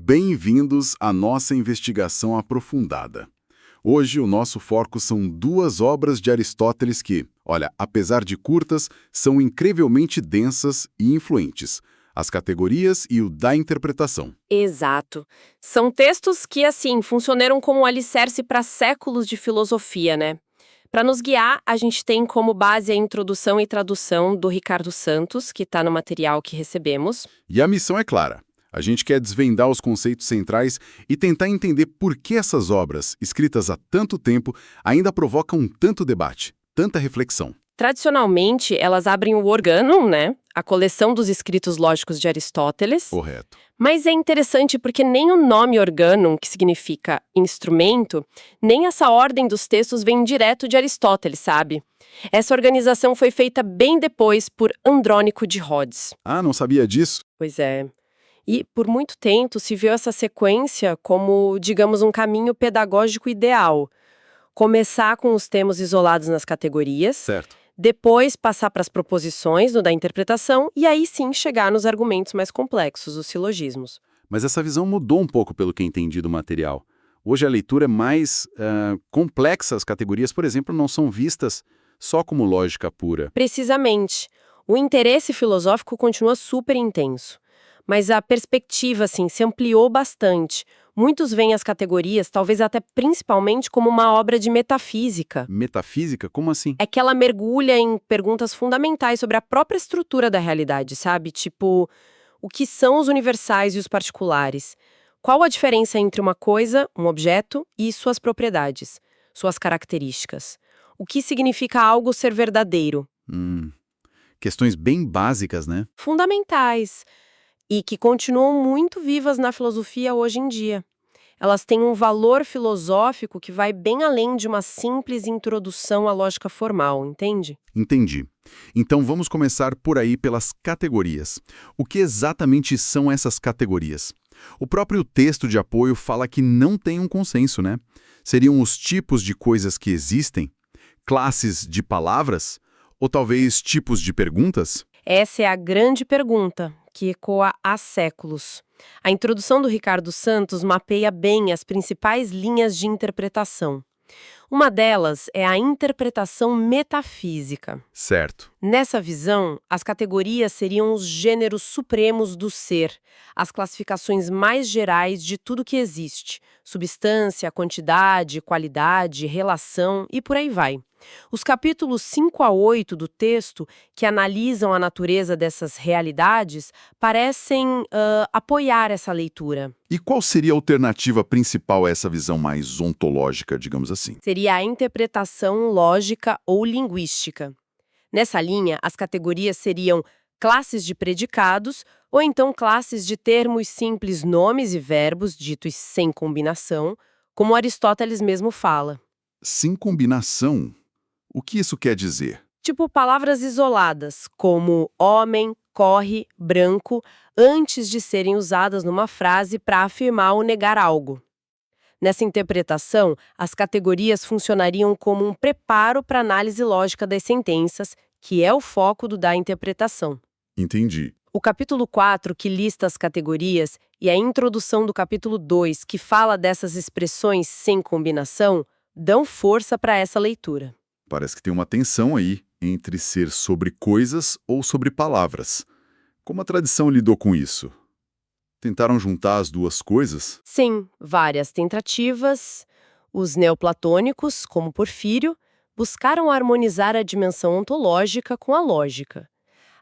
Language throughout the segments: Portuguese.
bem-vindos à nossa investigação aprofundada. Hoje o nosso foco são duas obras de Aristóteles que, olha, apesar de curtas, são incrivelmente densas e influentes. As categorias e o da interpretação. Exato. São textos que, assim, funcionaram como alicerce para séculos de filosofia, né? Para nos guiar, a gente tem como base a introdução e tradução do Ricardo Santos, que está no material que recebemos. E a missão é clara. A gente quer desvendar os conceitos centrais e tentar entender por que essas obras, escritas há tanto tempo, ainda provocam tanto debate, tanta reflexão. Tradicionalmente, elas abrem o Organum, né? A coleção dos escritos lógicos de Aristóteles. Correto. Mas é interessante porque nem o nome Organum, que significa instrumento, nem essa ordem dos textos vem direto de Aristóteles, sabe? Essa organização foi feita bem depois por Andrônico de Rhodes. Ah, não sabia disso? Pois é. E, por muito tempo, se viu essa sequência como, digamos, um caminho pedagógico ideal. Começar com os termos isolados nas categorias, Certo. depois passar para as proposições no da interpretação e aí sim chegar nos argumentos mais complexos, os silogismos. Mas essa visão mudou um pouco pelo que entendi do material. Hoje a leitura é mais complexa, as categorias, por exemplo, não são vistas só como lógica pura. Precisamente. O interesse filosófico continua super intenso. Mas a perspectiva, assim, se ampliou bastante. Muitos veem as categorias, talvez até principalmente, como uma obra de metafísica. Metafísica? Como assim? É que ela mergulha em perguntas fundamentais sobre a própria estrutura da realidade, sabe? Tipo, o que são os universais e os particulares? Qual a diferença entre uma coisa, um objeto, e suas propriedades, suas características? O que significa algo ser verdadeiro? Questões bem básicas, né? Fundamentais. E que continuam muito vivas na filosofia hoje em dia. Elas têm um valor filosófico que vai bem além de uma simples introdução à lógica formal, entende? Entendi. Então vamos começar por aí pelas categorias. O que exatamente são essas categorias? O próprio texto de apoio fala que não tem um consenso, né? Seriam os tipos de coisas que existem? Classes de palavras? Ou talvez tipos de perguntas? Essa é a grande pergunta, que ecoa há séculos. A introdução do Ricardo Santos mapeia bem as principais linhas de interpretação. Uma delas é a interpretação metafísica. Certo. Nessa visão, as categorias seriam os gêneros supremos do ser, as classificações mais gerais de tudo que existe, substância, quantidade, qualidade, relação e por aí vai. Os capítulos 5 a 8 do texto, que analisam a natureza dessas realidades, parecem apoiar essa leitura. E qual seria a alternativa principal a essa visão mais ontológica, digamos assim? Seria a interpretação lógica ou linguística. Nessa linha, as categorias seriam classes de predicados ou então classes de termos simples, nomes e verbos ditos sem combinação, como Aristóteles mesmo fala. Sem combinação? O que isso quer dizer? Tipo palavras isoladas, como homem, corre, branco, antes de serem usadas numa frase para afirmar ou negar algo. Nessa interpretação, as categorias funcionariam como um preparo para a análise lógica das sentenças, que é o foco do da interpretação. Entendi. O capítulo 4, que lista as categorias, e a introdução do capítulo 2, que fala dessas expressões sem combinação, dão força para essa leitura. Parece que tem uma tensão aí entre ser sobre coisas ou sobre palavras. Como a tradição lidou com isso? Tentaram juntar as duas coisas? Sim, várias tentativas. Os neoplatônicos, como Porfírio, buscaram harmonizar a dimensão ontológica com a lógica.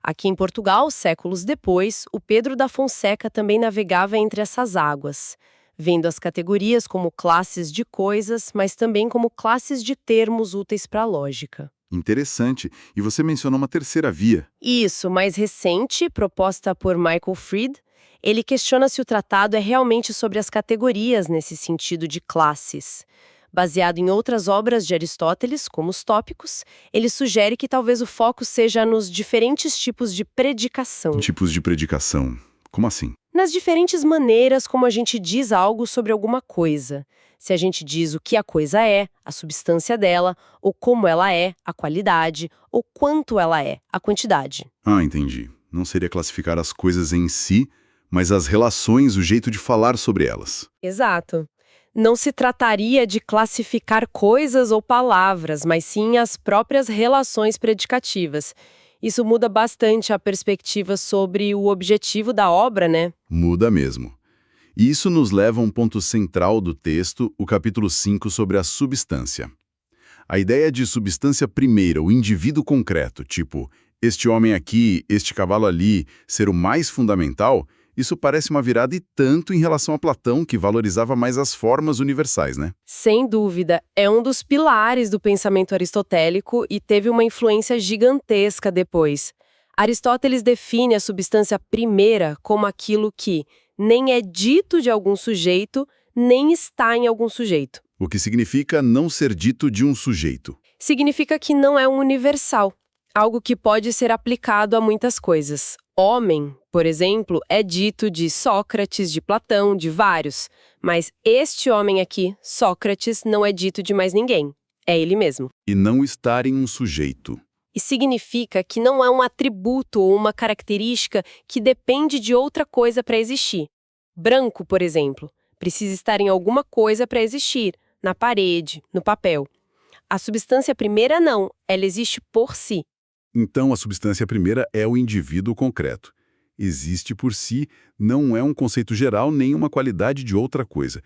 Aqui em Portugal, séculos depois, o Pedro da Fonseca também navegava entre essas águas, vendo as categorias como classes de coisas, mas também como classes de termos úteis para a lógica. Interessante. E você mencionou uma terceira via. Isso, mais recente, proposta por Michael Fried, ele questiona se o tratado é realmente sobre as categorias nesse sentido de classes. Baseado em outras obras de Aristóteles, como os tópicos, ele sugere que talvez o foco seja nos diferentes tipos de predicação. Tipos de predicação. Como assim? Nas diferentes maneiras como a gente diz algo sobre alguma coisa. Se a gente diz o que a coisa é, a substância dela, ou como ela é, a qualidade, ou quanto ela é, a quantidade. Ah, entendi. Não seria classificar as coisas em si, mas as relações, o jeito de falar sobre elas. Exato. Não se trataria de classificar coisas ou palavras, mas sim as próprias relações predicativas. Isso muda bastante a perspectiva sobre o objetivo da obra, né? Muda mesmo. E isso nos leva a um ponto central do texto, o capítulo 5, sobre a substância. A ideia de substância primeira, o indivíduo concreto, tipo, este homem aqui, este cavalo ali, ser o mais fundamental, isso parece uma virada e tanto em relação a Platão, que valorizava mais as formas universais, né? Sem dúvida, é um dos pilares do pensamento aristotélico e teve uma influência gigantesca depois. Aristóteles define a substância primeira como aquilo que nem é dito de algum sujeito, nem está em algum sujeito. O que significa não ser dito de um sujeito. Significa que não é um universal, algo que pode ser aplicado a muitas coisas. Homem, por exemplo, é dito de Sócrates, de Platão, de vários, mas este homem aqui, Sócrates, não é dito de mais ninguém. É ele mesmo. E não estar em um sujeito. E significa que não é um atributo ou uma característica que depende de outra coisa para existir. Branco, por exemplo, precisa estar em alguma coisa para existir, na parede, no papel. A substância primeira não, ela existe por si. Então, a substância primeira é o indivíduo concreto. Existe por si, não é um conceito geral nem uma qualidade de outra coisa.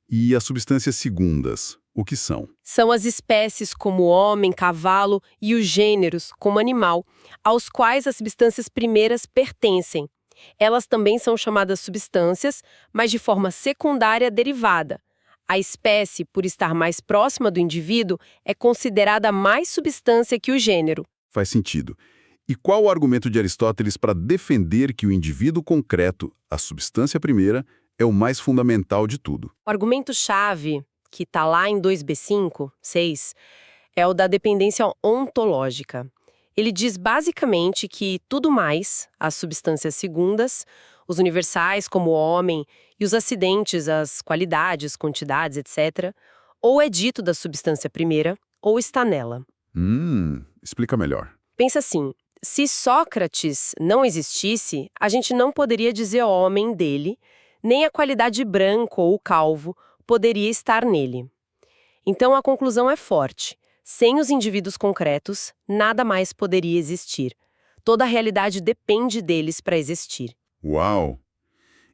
E as substâncias segundas, o que são? São as espécies como homem, cavalo e os gêneros como animal, aos quais as substâncias primeiras pertencem. Elas também são chamadas substâncias, mas de forma secundária derivada. A espécie, por estar mais próxima do indivíduo, é considerada mais substância que o gênero. Faz sentido. E qual o argumento de Aristóteles para defender que o indivíduo concreto, a substância primeira, é o mais fundamental de tudo? O argumento-chave, que está lá em 2b5, 6, é o da dependência ontológica. Ele diz basicamente que tudo mais, as substâncias segundas, os universais como o homem e os acidentes, as qualidades, quantidades, etc., ou é dito da substância primeira ou está nela. Explica melhor. Pensa assim, se Sócrates não existisse, a gente não poderia dizer homem dele, nem a qualidade branco ou calvo poderia estar nele. Então a conclusão é forte. Sem os indivíduos concretos, nada mais poderia existir. Toda a realidade depende deles para existir. Uau!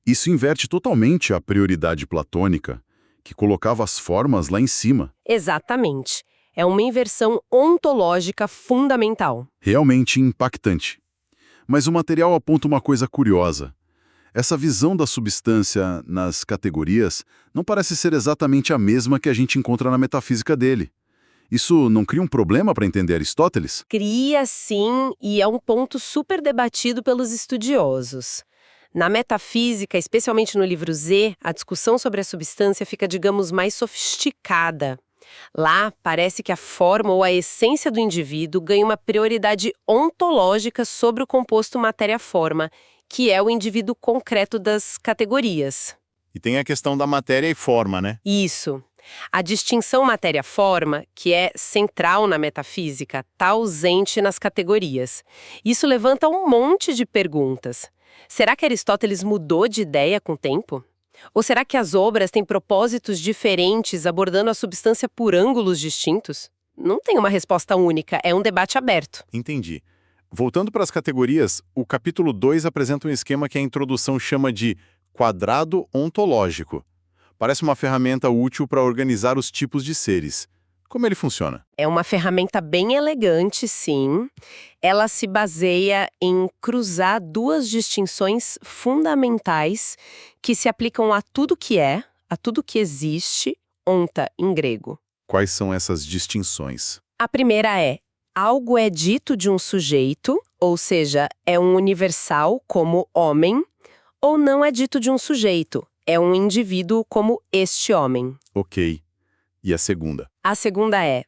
Isso inverte totalmente a prioridade platônica, que colocava as formas lá em cima. Exatamente. É uma inversão ontológica fundamental. Realmente impactante. Mas o material aponta uma coisa curiosa. Essa visão da substância nas categorias não parece ser exatamente a mesma que a gente encontra na metafísica dele. Isso não cria um problema para entender Aristóteles? Cria, sim, e é um ponto super debatido pelos estudiosos. Na metafísica, especialmente no livro Z, a discussão sobre a substância fica, digamos, mais sofisticada. Lá, parece que a forma ou a essência do indivíduo ganha uma prioridade ontológica sobre o composto matéria-forma, que é o indivíduo concreto das categorias. E tem a questão da matéria e forma, né? Isso. A distinção matéria-forma, que é central na metafísica, está ausente nas categorias. Isso levanta um monte de perguntas. Será que Aristóteles mudou de ideia com o tempo? Ou será que as obras têm propósitos diferentes, abordando a substância por ângulos distintos? Não tem uma resposta única, é um debate aberto. Entendi. Voltando para as categorias, o capítulo 2 apresenta um esquema que a introdução chama de quadrado ontológico. Parece uma ferramenta útil para organizar os tipos de seres. Como ele funciona? É uma ferramenta bem elegante, sim. Ela se baseia em cruzar duas distinções fundamentais que se aplicam a tudo que é, a tudo que existe, onta em grego. Quais são essas distinções? A primeira é: algo é dito de um sujeito, ou seja, é um universal como homem, ou não é dito de um sujeito, é um indivíduo como este homem. Ok. E a segunda? A segunda é: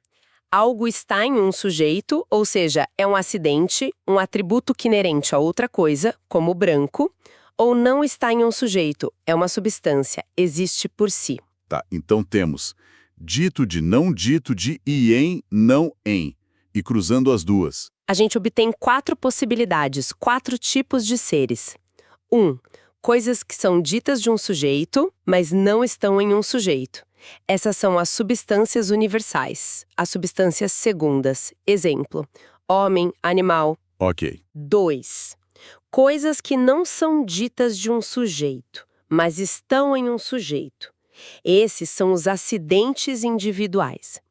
algo está em um sujeito, ou seja, é um acidente, um atributo que inerente a outra coisa, como branco, ou não está em um sujeito, é uma substância, existe por si. Tá, então temos dito de e em, não em. E cruzando as duas. A gente obtém 4 possibilidades, 4 tipos de seres. 1. Coisas que são ditas de um sujeito, mas não estão em um sujeito. Essas são as substâncias universais, as substâncias segundas. Exemplo: homem, animal. Ok. 2. Coisas que não são ditas de um sujeito, mas estão em um sujeito. Esses são os acidentes individuais.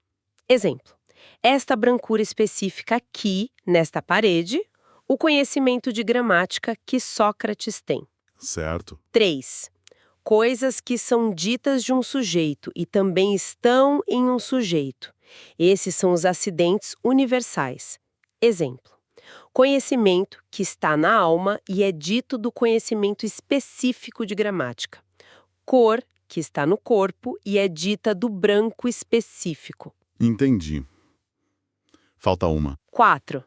Exemplo: esta brancura específica aqui, nesta parede, o conhecimento de gramática que Sócrates tem. Certo. 3. Coisas que são ditas de um sujeito e também estão em um sujeito. Esses são os acidentes universais. Exemplo: conhecimento que está na alma e é dito do conhecimento específico de gramática. Cor que está no corpo e é dita do branco específico. Entendi. Falta uma. 4.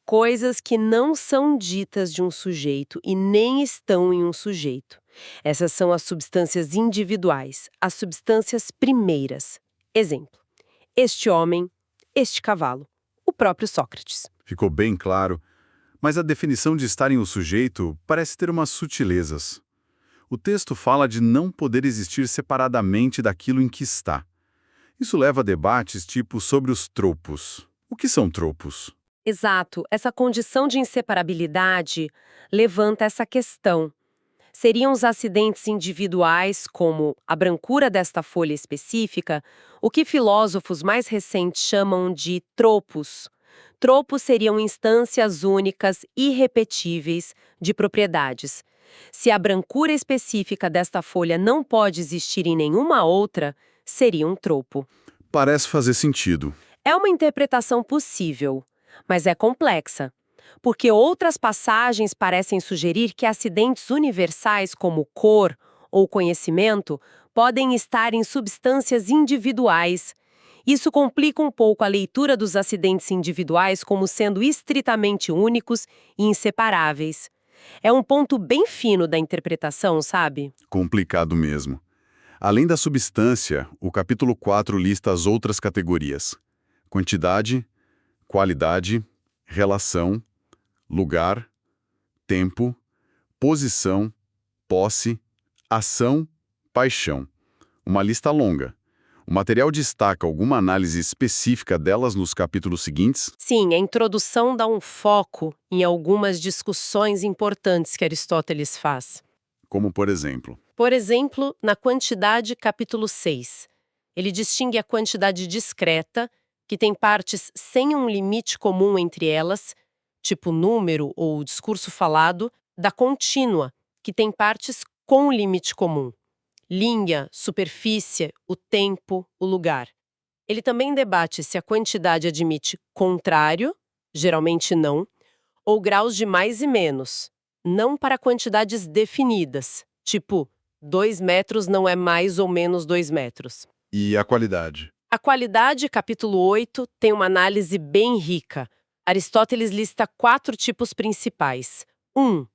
Coisas que não são ditas de um sujeito e nem estão em um sujeito. Essas são as substâncias individuais, as substâncias primeiras. Exemplo: este homem, este cavalo, o próprio Sócrates. Ficou bem claro, mas a definição de estar em um sujeito parece ter umas sutilezas. O texto fala de não poder existir separadamente daquilo em que está. Isso leva a debates tipo sobre os tropos. O que são tropos? Exato, essa condição de inseparabilidade levanta essa questão. Seriam os acidentes individuais, como a brancura desta folha específica, o que filósofos mais recentes chamam de tropos. Tropos seriam instâncias únicas, irrepetíveis, de propriedades. Se a brancura específica desta folha não pode existir em nenhuma outra, seria um tropo. Parece fazer sentido. É uma interpretação possível, mas é complexa, porque outras passagens parecem sugerir que acidentes universais como cor ou conhecimento podem estar em substâncias individuais. Isso complica um pouco a leitura dos acidentes individuais como sendo estritamente únicos e inseparáveis. É um ponto bem fino da interpretação, sabe? Complicado mesmo. Além da substância, o capítulo 4 lista as outras categorias: quantidade, qualidade, relação, lugar, tempo, posição, posse, ação, paixão. Uma lista longa. O material destaca alguma análise específica delas nos capítulos seguintes? Sim, a introdução dá um foco em algumas discussões importantes que Aristóteles faz. Como, por exemplo, Por exemplo, na quantidade, capítulo 6. Ele distingue a quantidade discreta, que tem partes sem um limite comum entre elas, tipo número ou discurso falado, da contínua, que tem partes com limite comum. Linha, superfície, o tempo, o lugar. Ele também debate se a quantidade admite contrário, geralmente não, ou graus de mais e menos, não para quantidades definidas, tipo 2 metros não é mais ou menos 2 metros. e a qualidade? A qualidade, capítulo 8, tem uma análise bem rica. Aristóteles lista 4 tipos principais. 1.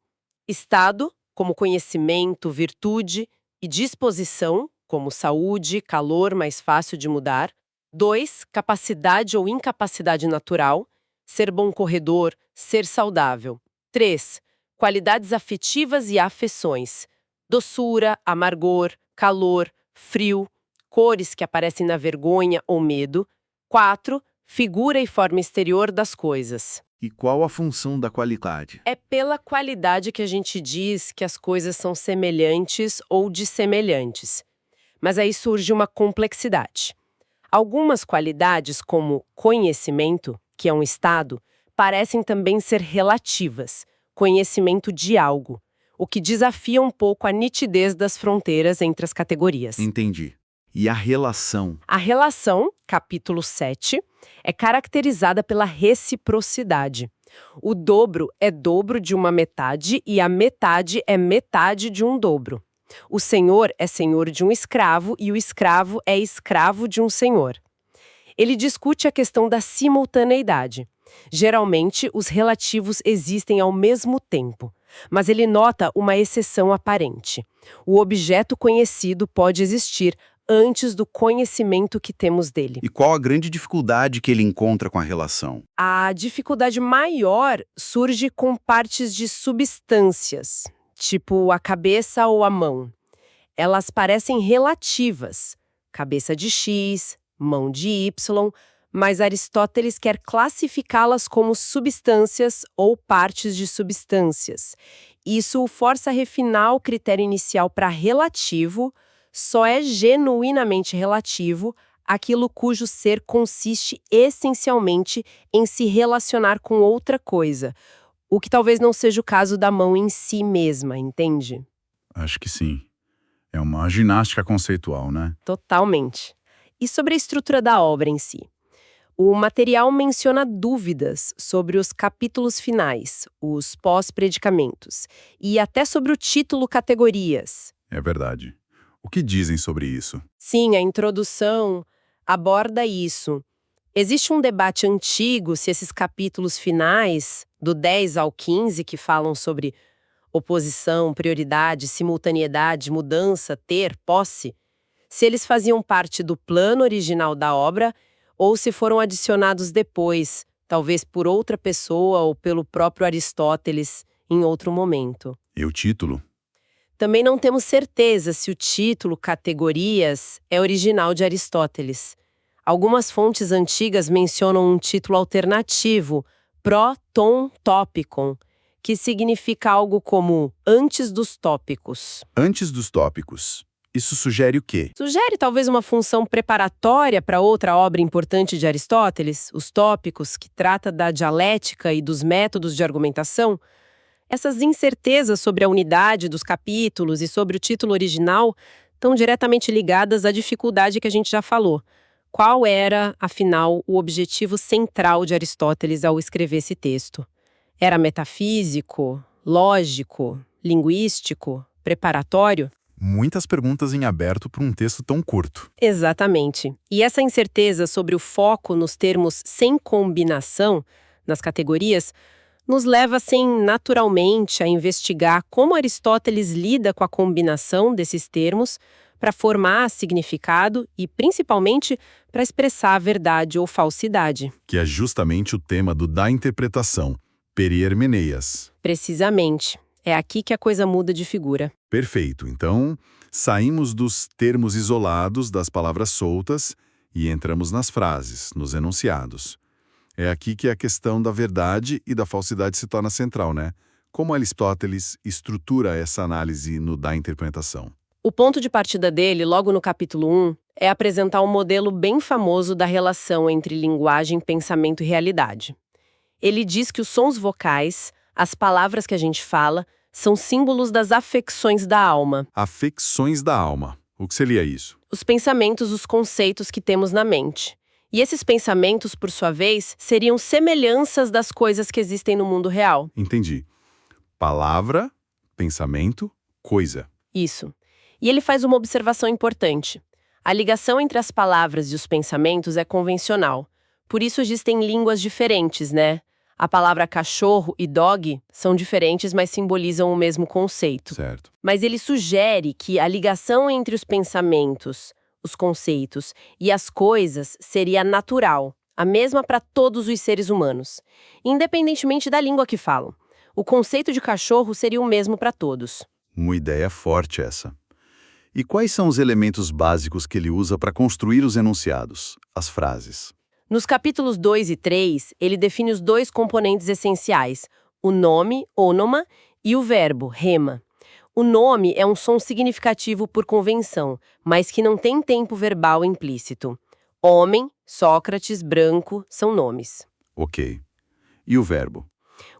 Estado, como conhecimento, virtude, e disposição, como saúde, calor mais fácil de mudar. 2. Capacidade ou incapacidade natural, ser bom corredor, ser saudável. 3. Qualidades afetivas e afeições, doçura, amargor, calor, frio, cores que aparecem na vergonha ou medo. 4. Figura e forma exterior das coisas. E qual a função da qualidade? É pela qualidade que a gente diz que as coisas são semelhantes ou dissemelhantes. Mas aí surge uma complexidade. Algumas qualidades, como conhecimento, que é um estado, parecem também ser relativas, conhecimento de algo, o que desafia um pouco a nitidez das fronteiras entre as categorias. Entendi. E a relação? A relação, capítulo 7, é caracterizada pela reciprocidade. O dobro é dobro de uma metade e a metade é metade de um dobro. O senhor é senhor de um escravo e o escravo é escravo de um senhor. Ele discute a questão da simultaneidade. Geralmente, os relativos existem ao mesmo tempo, mas ele nota uma exceção aparente. O objeto conhecido pode existir antes do conhecimento que temos dele. E qual a grande dificuldade que ele encontra com a relação? A dificuldade maior surge com partes de substâncias, tipo a cabeça ou a mão. Elas parecem relativas, cabeça de X, mão de Y, mas Aristóteles quer classificá-las como substâncias ou partes de substâncias. Isso o força a refinar o critério inicial para relativo, só é genuinamente relativo aquilo cujo ser consiste essencialmente em se relacionar com outra coisa, o que talvez não seja o caso da mão em si mesma, entende? Acho que sim. É uma ginástica conceitual, né? Totalmente. E sobre a estrutura da obra em si? O material menciona dúvidas sobre os capítulos finais, os pós-predicamentos, e até sobre o título categorias. É verdade. O que dizem sobre isso? Sim, a introdução aborda isso. Existe um debate antigo se esses capítulos finais, do 10 ao 15, que falam sobre oposição, prioridade, simultaneidade, mudança, ter, posse, se eles faziam parte do plano original da obra ou se foram adicionados depois, talvez por outra pessoa ou pelo próprio Aristóteles em outro momento. E o título? Também não temos certeza se o título categorias é original de Aristóteles. Algumas fontes antigas mencionam um título alternativo, pro-ton topicon, que significa algo como antes dos tópicos. Antes dos tópicos. Isso sugere o quê? Sugere talvez uma função preparatória para outra obra importante de Aristóteles, os Tópicos, que trata da dialética e dos métodos de argumentação. Essas incertezas sobre a unidade dos capítulos e sobre o título original estão diretamente ligadas à dificuldade que a gente já falou. Qual era, afinal, o objetivo central de Aristóteles ao escrever esse texto? Era metafísico, lógico, linguístico, preparatório? Muitas perguntas em aberto para um texto tão curto. Exatamente. E essa incerteza sobre o foco nos termos sem combinação, nas categorias, nos leva, assim, naturalmente a investigar como Aristóteles lida com a combinação desses termos para formar significado e, principalmente, para expressar a verdade ou falsidade. Que é justamente o tema da interpretação, perihermeneias. Precisamente. É aqui que a coisa muda de figura. Perfeito. Então, saímos dos termos isolados, das palavras soltas, e entramos nas frases, nos enunciados. É aqui que a questão da verdade e da falsidade se torna central, né? Como Aristóteles estrutura essa análise da interpretação? O ponto de partida dele, logo no capítulo 1, é apresentar um modelo bem famoso da relação entre linguagem, pensamento e realidade. Ele diz que os sons vocais, as palavras que a gente fala, são símbolos das afecções da alma. Afecções da alma. O que seria isso? Os pensamentos, os conceitos que temos na mente. E esses pensamentos, por sua vez, seriam semelhanças das coisas que existem no mundo real. Entendi. Palavra, pensamento, coisa. Isso. E ele faz uma observação importante. A ligação entre as palavras e os pensamentos é convencional. Por isso existem línguas diferentes, né? A palavra cachorro e dog são diferentes, mas simbolizam o mesmo conceito. Certo. Mas ele sugere que a ligação entre os pensamentos, os conceitos e as coisas seria natural, a mesma para todos os seres humanos, independentemente da língua que falam. O conceito de cachorro seria o mesmo para todos. Uma ideia forte essa. E quais são os elementos básicos que ele usa para construir os enunciados, as frases? Nos capítulos 2 e 3, ele define os dois componentes essenciais, o nome, ônoma, e o verbo, rema. O nome é um som significativo por convenção, mas que não tem tempo verbal implícito. Homem, Sócrates, branco, são nomes. Ok. E o verbo?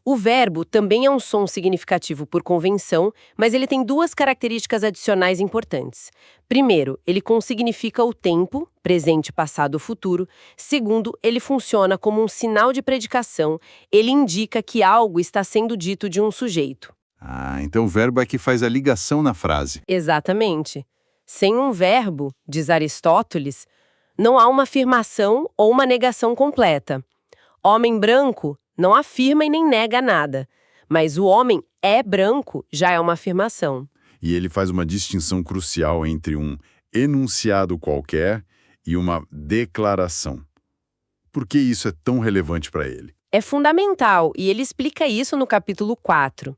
O verbo também é um som significativo por convenção, mas ele tem duas características adicionais importantes. Primeiro, ele consignifica o tempo, presente, passado ou futuro. Segundo, ele funciona como um sinal de predicação. Ele indica que algo está sendo dito de um sujeito. Ah, então o verbo é que faz a ligação na frase. Exatamente. Sem um verbo, diz Aristóteles, não há uma afirmação ou uma negação completa. Homem branco não afirma e nem nega nada, mas o homem é branco já é uma afirmação. E ele faz uma distinção crucial entre um enunciado qualquer e uma declaração. Por que isso é tão relevante para ele? É fundamental, e ele explica isso no capítulo 4.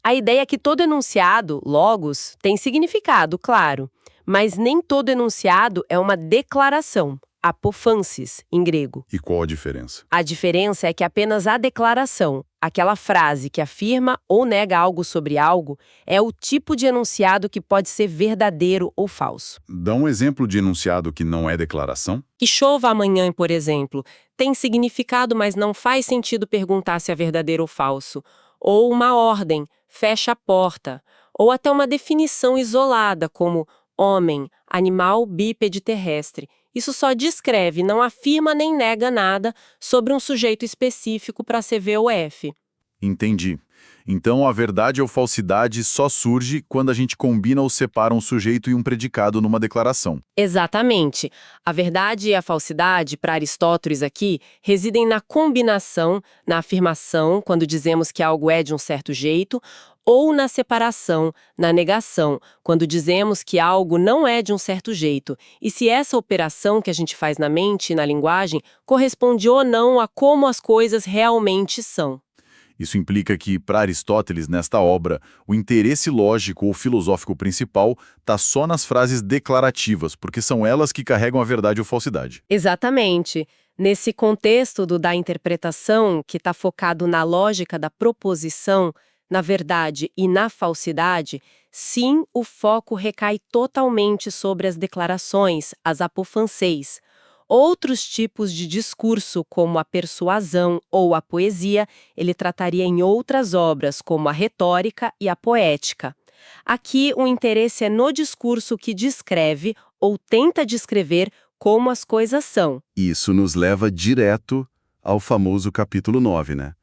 A ideia é que todo enunciado, logos, tem significado, claro, mas nem todo enunciado é uma declaração, apophansis, em grego. E qual a diferença? A diferença é que apenas a declaração, aquela frase que afirma ou nega algo sobre algo, é o tipo de enunciado que pode ser verdadeiro ou falso. Dá um exemplo de enunciado que não é declaração? Que chova amanhã, por exemplo, tem significado, mas não faz sentido perguntar se é verdadeiro ou falso. Ou uma ordem, fecha a porta. Ou até uma definição isolada, como homem, animal bípede terrestre. Isso só descreve, não afirma nem nega nada sobre um sujeito específico para CV ou F. Entendi. Então a verdade ou falsidade só surge quando a gente combina ou separa um sujeito e um predicado numa declaração. Exatamente. A verdade e a falsidade, para Aristóteles aqui, residem na combinação, na afirmação, quando dizemos que algo é de um certo jeito, ou na separação, na negação, quando dizemos que algo não é de um certo jeito, e se essa operação que a gente faz na mente e na linguagem corresponde ou não a como as coisas realmente são. Isso implica que, para Aristóteles, nesta obra, o interesse lógico ou filosófico principal está só nas frases declarativas, porque são elas que carregam a verdade ou falsidade. Exatamente. Nesse contexto da interpretação, que está focado na lógica da proposição, na verdade e na falsidade, sim, o foco recai totalmente sobre as declarações, as apophanseis. Outros tipos de discurso, como a persuasão ou a poesia, ele trataria em outras obras, como a retórica e a poética. Aqui, o interesse é no discurso que descreve ou tenta descrever como as coisas são. Isso nos leva direto ao famoso capítulo 9, né?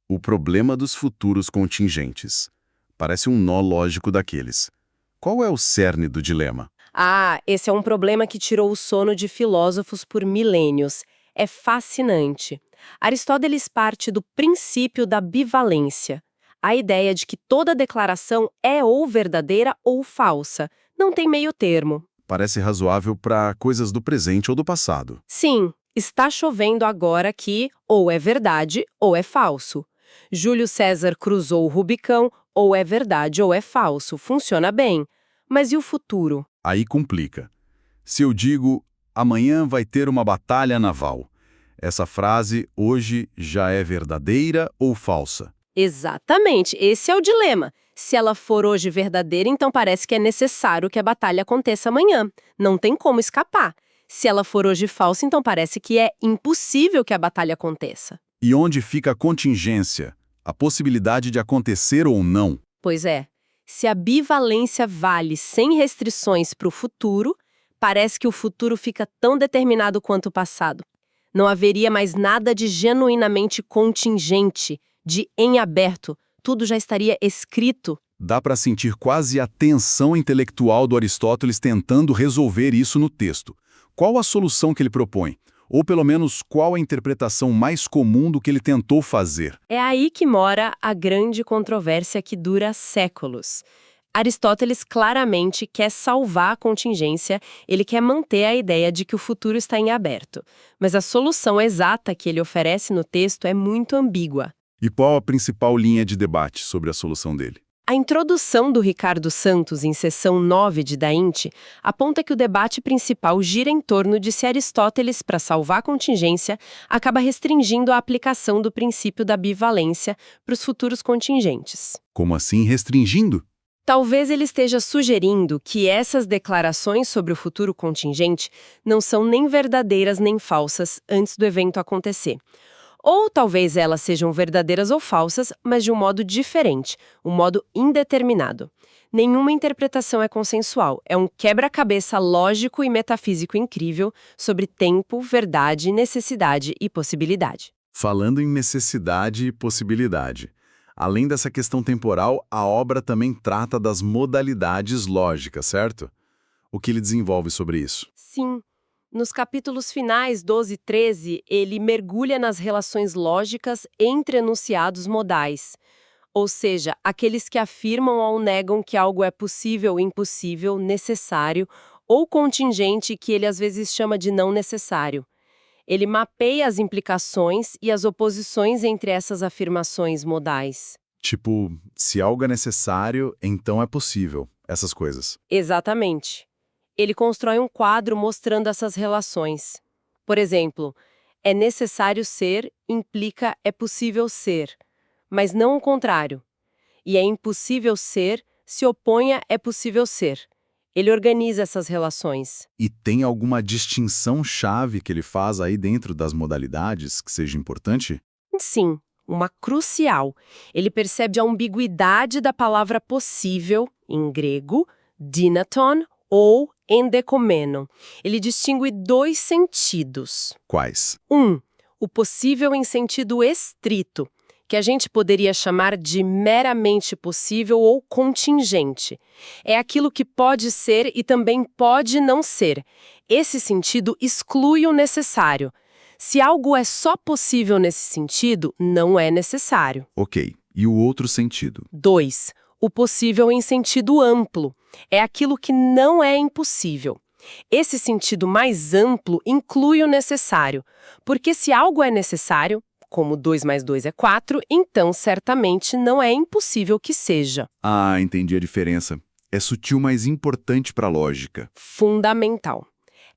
O problema dos futuros contingentes. Parece um nó lógico daqueles. Qual é o cerne do dilema? Ah, esse é um problema que tirou o sono de filósofos por milênios. É fascinante. Aristóteles parte do princípio da bivalência. A ideia de que toda declaração é ou verdadeira ou falsa. Não tem meio termo. Parece razoável para coisas do presente ou do passado. Sim, está chovendo agora que ou é verdade ou é falso. Júlio César cruzou o Rubicão, ou é verdade ou é falso. Funciona bem. Mas e o futuro? Aí complica. Se eu digo, amanhã vai ter uma batalha naval, essa frase hoje já é verdadeira ou falsa? Exatamente, esse é o dilema. Se ela for hoje verdadeira, então parece que é necessário que a batalha aconteça amanhã. Não tem como escapar. Se ela for hoje falsa, então parece que é impossível que a batalha aconteça. E onde fica a contingência? A possibilidade de acontecer ou não? Pois é. Se a bivalência vale sem restrições para o futuro, parece que o futuro fica tão determinado quanto o passado. Não haveria mais nada de genuinamente contingente, de em aberto. Tudo já estaria escrito. Dá para sentir quase a tensão intelectual do Aristóteles tentando resolver isso no texto. Qual a solução que ele propõe? Ou pelo menos qual a interpretação mais comum do que ele tentou fazer? É aí que mora a grande controvérsia que dura séculos. Aristóteles claramente quer salvar a contingência, ele quer manter a ideia de que o futuro está em aberto. Mas a solução exata que ele oferece no texto é muito ambígua. E qual a principal linha de debate sobre a solução dele? A introdução do Ricardo Santos em seção 9 de Da Inti aponta que o debate principal gira em torno de se Aristóteles, para salvar a contingência, acaba restringindo a aplicação do princípio da bivalência para os futuros contingentes. Como assim restringindo? Talvez ele esteja sugerindo que essas declarações sobre o futuro contingente não são nem verdadeiras nem falsas antes do evento acontecer. Ou talvez elas sejam verdadeiras ou falsas, mas de um modo diferente, um modo indeterminado. Nenhuma interpretação é consensual, é um quebra-cabeça lógico e metafísico incrível sobre tempo, verdade, necessidade e possibilidade. Falando em necessidade e possibilidade, além dessa questão temporal, a obra também trata das modalidades lógicas, certo? O que ele desenvolve sobre isso? Sim. Nos capítulos finais 12 e 13, ele mergulha nas relações lógicas entre enunciados modais, ou seja, aqueles que afirmam ou negam que algo é possível, impossível, necessário ou contingente, que ele às vezes chama de não necessário. Ele mapeia as implicações e as oposições entre essas afirmações modais. Tipo, se algo é necessário, então é possível. Essas coisas. Exatamente. Ele constrói um quadro mostrando essas relações. Por exemplo, é necessário ser implica é possível ser, mas não o contrário. E é impossível ser se opõe a é possível ser. Ele organiza essas relações. E tem alguma distinção chave que ele faz aí dentro das modalidades que seja importante? Sim, uma crucial. Ele percebe a ambiguidade da palavra possível, em grego, dinaton ou endekomeno. Ele distingue dois sentidos. Quais? O possível em sentido estrito, que a gente poderia chamar de meramente possível ou contingente. É aquilo que pode ser e também pode não ser. Esse sentido exclui o necessário. Se algo é só possível nesse sentido, não é necessário. Ok. E o outro sentido? 2. O possível em sentido amplo. É aquilo que não é impossível. Esse sentido mais amplo inclui o necessário, porque se algo é necessário, como 2 mais 2 é 4, então certamente não é impossível que seja. Ah, entendi a diferença. É sutil, mas importante para a lógica. Fundamental.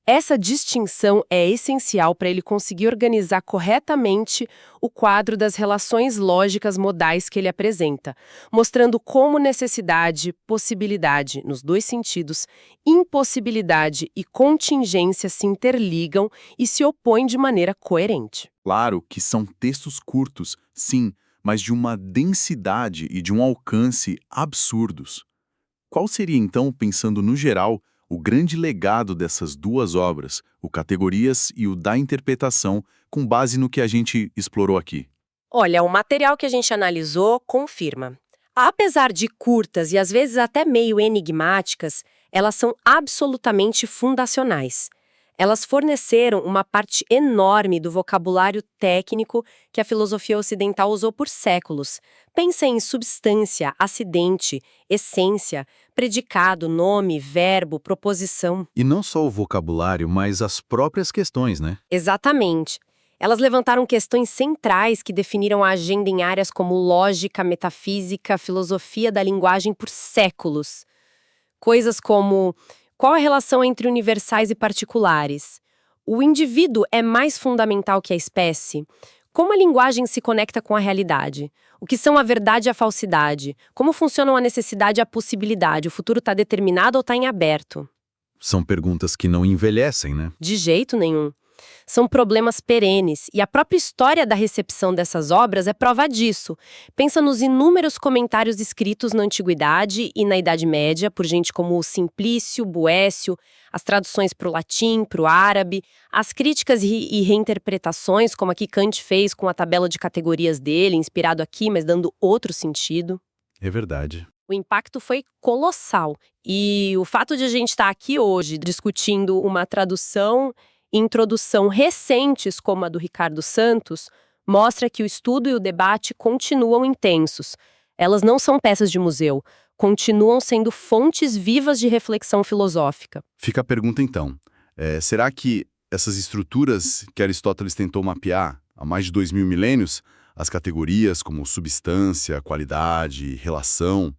Essa distinção é essencial para ele conseguir organizar corretamente o quadro das relações lógicas modais que ele apresenta, mostrando como necessidade, possibilidade, nos dois sentidos, impossibilidade e contingência se interligam e se opõem de maneira coerente. Claro que são textos curtos, sim, mas de uma densidade e de um alcance absurdos. Qual seria, então, pensando no geral, o grande legado dessas duas obras, o Categorias e o da Interpretação, com base no que a gente explorou aqui? Olha, o material que a gente analisou confirma. Apesar de curtas e às vezes até meio enigmáticas, elas são absolutamente fundacionais. Elas forneceram uma parte enorme do vocabulário técnico que a filosofia ocidental usou por séculos. Pensa em substância, acidente, essência, predicado, nome, verbo, proposição. E não só o vocabulário, mas as próprias questões, né? Exatamente. Elas levantaram questões centrais que definiram a agenda em áreas como lógica, metafísica, filosofia da linguagem por séculos. Coisas como: qual a relação entre universais e particulares? O indivíduo é mais fundamental que a espécie? Como a linguagem se conecta com a realidade? O que são a verdade e a falsidade? Como funcionam a necessidade e a possibilidade? O futuro está determinado ou está em aberto? São perguntas que não envelhecem, né? De jeito nenhum. São problemas perenes, e a própria história da recepção dessas obras é prova disso. Pensa nos inúmeros comentários escritos na Antiguidade e na Idade Média por gente como Simplício, Boécio, as traduções para o latim, para o árabe, as críticas e reinterpretações, como a que Kant fez com a tabela de categorias dele, inspirado aqui, mas dando outro sentido. É verdade. O impacto foi colossal. E o fato de a gente estar aqui hoje discutindo uma tradução e introdução recentes como a do Ricardo Santos mostra que o estudo e o debate continuam intensos. Elas não são peças de museu, continuam sendo fontes vivas de reflexão filosófica. Fica a pergunta, então. Será que essas estruturas que Aristóteles tentou mapear há mais de 2000 milênios, as categorias como substância, qualidade, relação,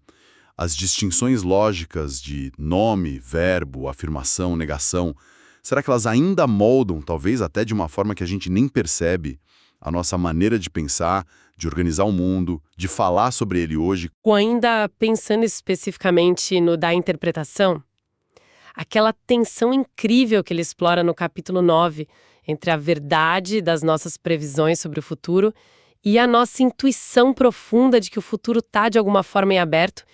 as distinções lógicas de nome, verbo, afirmação, negação, será que elas ainda moldam, talvez até de uma forma que a gente nem percebe, a nossa maneira de pensar, de organizar o mundo, de falar sobre ele hoje? Ou ainda pensando especificamente no da interpretação, aquela tensão incrível que ele explora no capítulo 9, entre a verdade das nossas previsões sobre o futuro e a nossa intuição profunda de que o futuro está de alguma forma em aberto.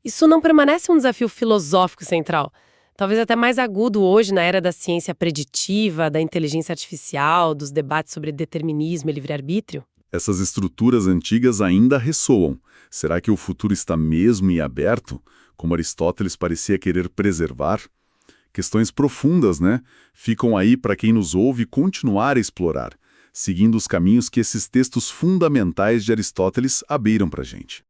Isso não permanece um desafio filosófico central, talvez até mais agudo hoje na era da ciência preditiva, da inteligência artificial, dos debates sobre determinismo e livre-arbítrio? Essas estruturas antigas ainda ressoam. Será que o futuro está mesmo em aberto, como Aristóteles parecia querer preservar? Questões profundas, né? Ficam aí para quem nos ouve continuar a explorar, seguindo os caminhos que esses textos fundamentais de Aristóteles abriram para a gente.